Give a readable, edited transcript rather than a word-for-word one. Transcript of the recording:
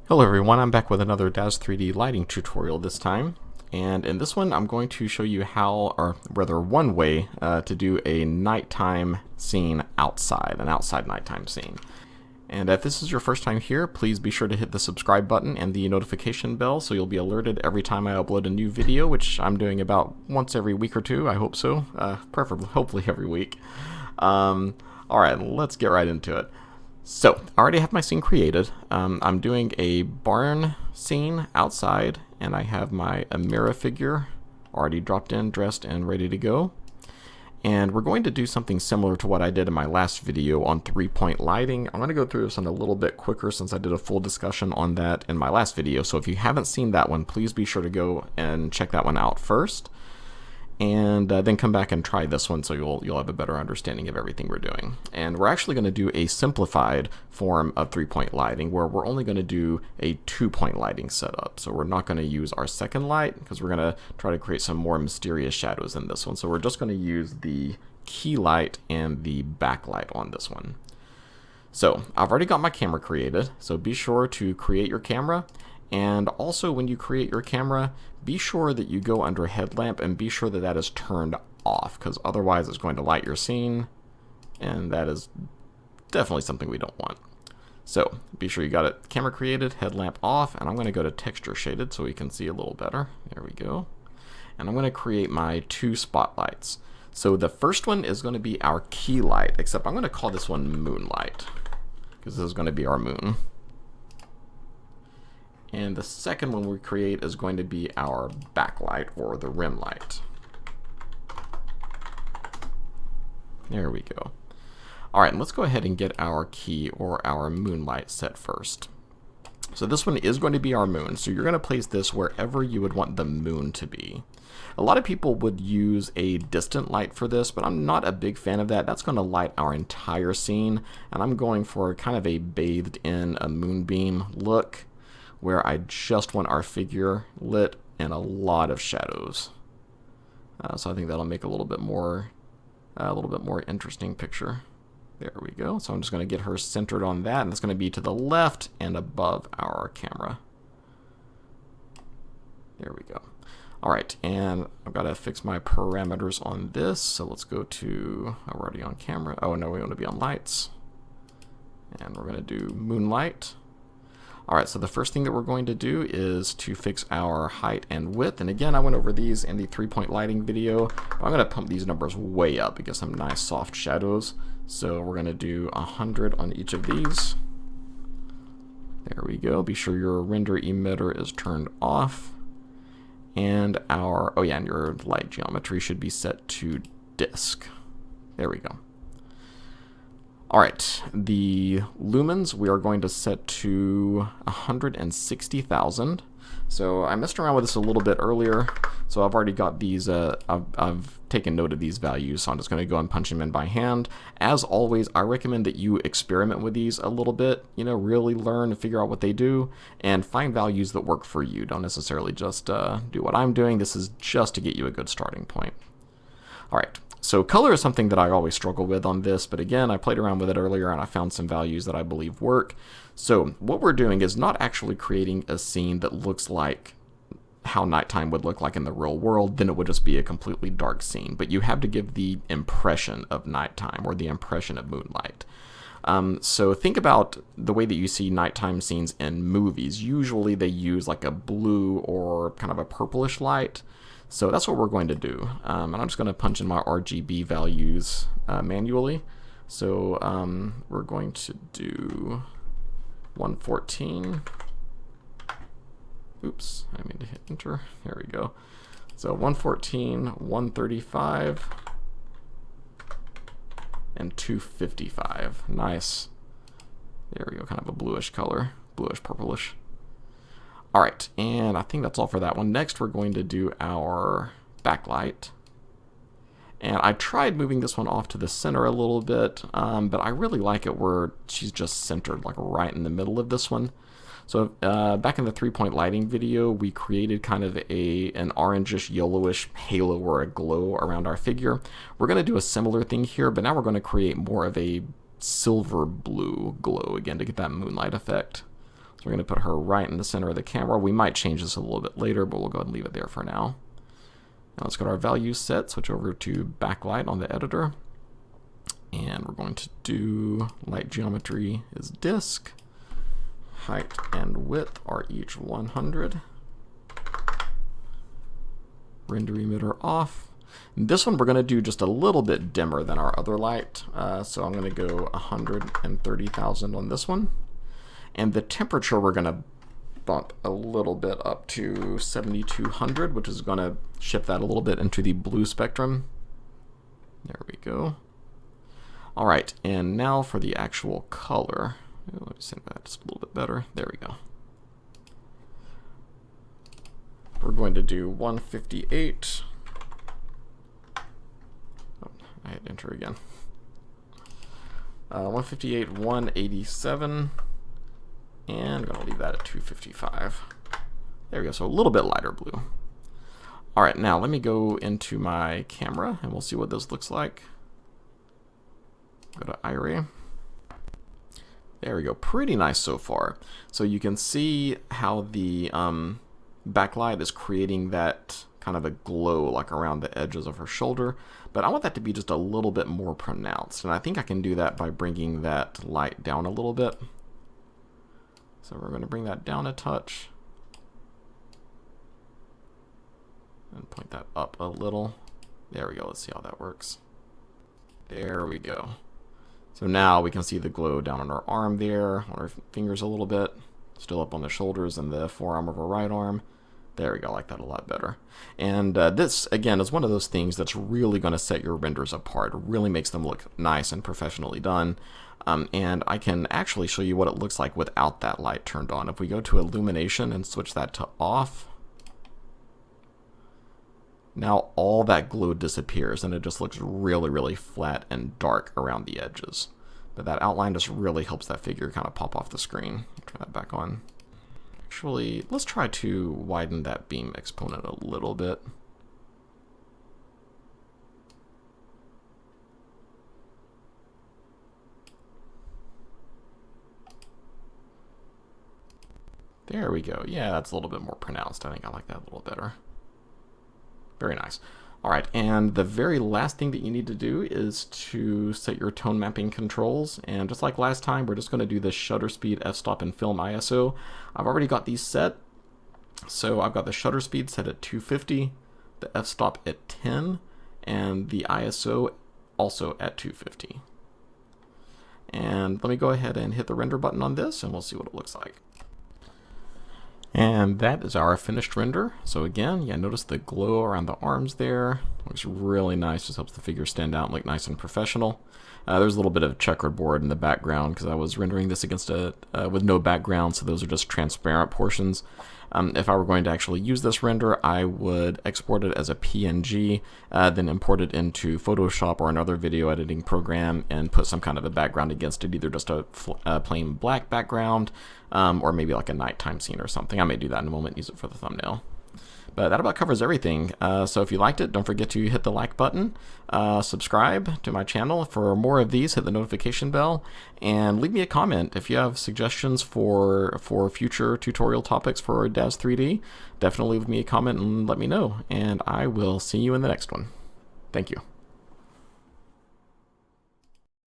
Hello everyone, I'm back with another Daz3d lighting tutorial this time. And in this one I'm going to show you how, or rather one way, to do a nighttime scene outside, an outside nighttime scene. And if this is your first time here, please be sure to hit the subscribe button and the notification bell so you'll be alerted every time I upload a new video, which I'm doing about once every week or two, I hope so. Preferably, hopefully every week. Alright, let's get right into it. So, I already have my scene created. I'm doing a barn scene outside, and I have my Amira figure already dropped in, dressed, and ready to go. And we're going to do something similar to what I did in my last video on 3-point lighting. I'm going to go through this one a little bit quicker since I did a full discussion on that in my last video. So if you haven't seen that one, please be sure to go and check that one out first. And then come back and try this one so you'll have a better understanding of everything we're doing. And we're actually going to do a simplified form of 3-point lighting where we're only going to do a 2-point lighting setup. So we're not going to use our second light because we're going to try to create some more mysterious shadows in this one. So we're just going to use the key light and the backlight on this one. So I've already got my camera created, so be sure to create your camera. And also when you create your camera, be sure that you go under headlamp and be sure that that is turned off, because otherwise it's going to light your scene, and that is definitely something we don't want. So be sure you got it camera created, headlamp off, and I'm going to go to texture shaded so we can see a little better. There we go. And I'm going to create my 2 spotlights. So the first one is going to be our key light, except I'm going to call this one moonlight, because this is going to be our moon. And the second one we create is going to be our backlight, or the rim light. There we go. Alright, let's go ahead and get our key, or our moonlight, set first. So this one is going to be our moon, so you're going to place this wherever you would want the moon to be. A lot of people would use a distant light for this, but I'm not a big fan of that. That's going to light our entire scene, and I'm going for kind of a bathed in a moonbeam look, where I just want our figure lit and a lot of shadows. So I think that'll make a little bit more interesting picture. There we go. So I'm just going to get her centered on that, and it's going to be to the left and above our camera. There we go. All right, and I've got to fix my parameters on this. So let's go to, we're already on camera. Oh no, we want to be on lights. And we're going to do moonlight. Alright, so the first thing that we're going to do is to fix our height and width. And again, I went over these in the 3-point lighting video. But I'm going to pump these numbers way up to get some nice soft shadows. So we're going to do 100 on each of these. There we go. Be sure your render emitter is turned off. And our, oh yeah, and your light geometry should be set to disk. There we go. Alright, the lumens we are going to set to 160,000. So I messed around with this a little bit earlier, so I've already got these, I've taken note of these values, so I'm just going to go and punch them in by hand. As always, I recommend that you experiment with these a little bit, you know, really learn and figure out what they do, and find values that work for you. Don't necessarily just do what I'm doing. This is just to get you a good starting point. Alright. So color is something that I always struggle with on this, but again, I played around with it earlier and I found some values that I believe work. So what we're doing is not actually creating a scene that looks like how nighttime would look like in the real world, then it would just be a completely dark scene. But you have to give the impression of nighttime, or the impression of moonlight. So think about the way that you see nighttime scenes in movies. Usually they use like a blue or kind of a purplish light. So that's what we're going to do. And I'm just going to punch in my RGB values manually. So we're going to do 114. Oops, I mean to hit enter. There we go. So 114, 135, and 255. Nice. There we go, kind of a bluish color, bluish purplish. Alright, and I think that's all for that one. Next, we're going to do our backlight. And I tried moving this one off to the center a little bit, but I really like it where she's just centered, like right in the middle of this one. So back in the 3-point lighting video, we created kind of an orangish, yellowish halo or a glow around our figure. We're going to do a similar thing here, but now we're going to create more of a silver blue glow again to get that moonlight effect. So we're going to put her right in the center of the camera. We might change this a little bit later, but we'll go ahead and leave it there for now. Now let's go to our value set, switch over to backlight on the editor. And we're going to do light geometry is disk. Height and width are each 100. Render emitter off. And this one we're going to do just a little bit dimmer than our other light. So I'm going to go 130,000 on this one. And the temperature we're going to bump a little bit up to 7200, which is going to shift that a little bit into the blue spectrum. There we go. All right, and now for the actual color. Let me set that just a little bit better. There we go. We're going to do 158. Oh, I hit enter again. 158, 187. And I'm going to leave that at 255. There we go, so a little bit lighter blue. All right, now let me go into my camera and we'll see what this looks like. Go to iRay. There we go, pretty nice so far. So you can see how the backlight is creating that kind of a glow like around the edges of her shoulder, but I want that to be just a little bit more pronounced, and I think I can do that by bringing that light down a little bit. So we're going to bring that down a touch and point that up a little. There we go, let's see how that works. There we go. So now we can see the glow down on our arm there, on our fingers a little bit, still up on the shoulders and the forearm of our right arm. There we go, I like that a lot better. And this, again, is one of those things that's really going to set your renders apart. It really makes them look nice and professionally done. And I can actually show you what it looks like without that light turned on. If we go to illumination and switch that to off, now all that glow disappears and it just looks really, really flat and dark around the edges. But that outline just really helps that figure kind of pop off the screen. Turn that back on. Actually, let's try to widen that beam exponent a little bit. There we go. Yeah, that's a little bit more pronounced. I think I like that a little better. Very nice. All right, and the very last thing that you need to do is to set your tone mapping controls. And just like last time, we're just going to do the shutter speed, f-stop, and film ISO. I've already got these set. So I've got the shutter speed set at 250, the f-stop at 10, and the ISO also at 250. And let me go ahead and hit the render button on this, and we'll see what it looks like. And that is our finished render. So again, yeah, notice the glow around the arms there. Looks really nice, just helps the figure stand out and look nice and professional. There's a little bit of checkerboard in the background because I was rendering this against with no background, so those are just transparent portions. If I were going to actually use this render, I would export it as a PNG, then import it into Photoshop or another video editing program and put some kind of a background against it, either just a plain black background or maybe like a nighttime scene or something. I may do that in a moment, use it for the thumbnail. But that about covers everything. So if you liked it, don't forget to hit the like button, subscribe to my channel for more of these, hit the notification bell, and leave me a comment if you have suggestions for future tutorial topics for Daz3d. Definitely leave me a comment and let me know, and I will see you in the next one. Thank you.